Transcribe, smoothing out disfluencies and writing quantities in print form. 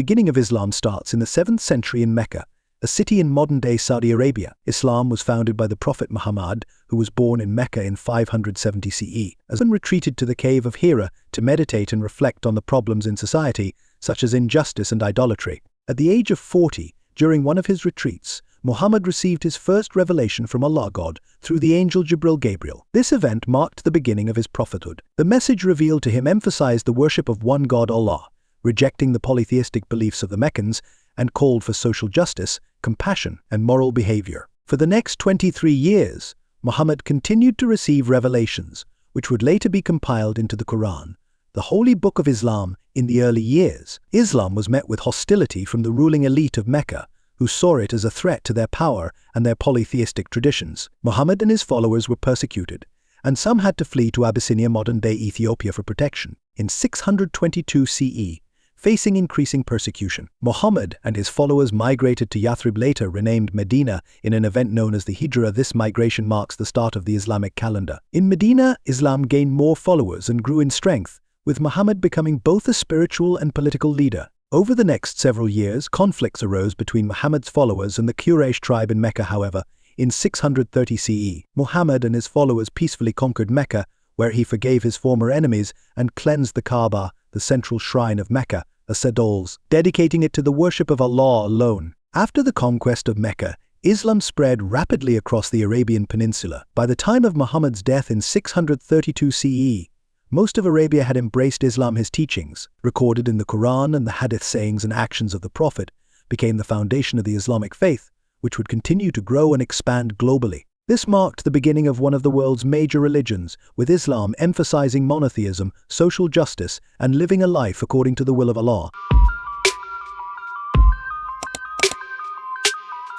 The beginning of Islam starts in the 7th century in Mecca, a city in modern-day Saudi Arabia. Islam was founded by the Prophet Muhammad, who was born in Mecca in 570 CE, as he retreated to the cave of Hira to meditate and reflect on the problems in society, such as injustice and idolatry. At the age of 40, during one of his retreats, Muhammad received his first revelation from Allah God through the angel Gabriel. This event marked the beginning of his prophethood. The message revealed to him emphasized the worship of one God, Allah, rejecting the polytheistic beliefs of the Meccans, and called for social justice, compassion, and moral behavior. For the next 23 years, Muhammad continued to receive revelations, which would later be compiled into the Quran, the holy book of Islam. In the early years, Islam was met with hostility from the ruling elite of Mecca, who saw it as a threat to their power and their polytheistic traditions. Muhammad and his followers were persecuted, and some had to flee to Abyssinia, modern-day Ethiopia, for protection. In 622 CE, facing increasing persecution, Muhammad and his followers migrated to Yathrib, later renamed Medina, in an event known as the Hijra. This migration marks the start of the Islamic calendar. In Medina, Islam gained more followers and grew in strength, with Muhammad becoming both a spiritual and political leader. Over the next several years, conflicts arose between Muhammad's followers and the Quraysh tribe in Mecca. However, in 630 CE, Muhammad and his followers peacefully conquered Mecca, where he forgave his former enemies and cleansed the Kaaba, the central shrine of Mecca, the idols, dedicating it to the worship of Allah alone. After the conquest of Mecca, Islam spread rapidly across the Arabian Peninsula. By the time of Muhammad's death in 632 CE, most of Arabia had embraced Islam. His teachings, recorded in the Quran and the Hadith, sayings and actions of the Prophet, became the foundation of the Islamic faith, which would continue to grow and expand globally. This marked the beginning of one of the world's major religions, with Islam emphasizing monotheism, social justice, and living a life according to the will of Allah.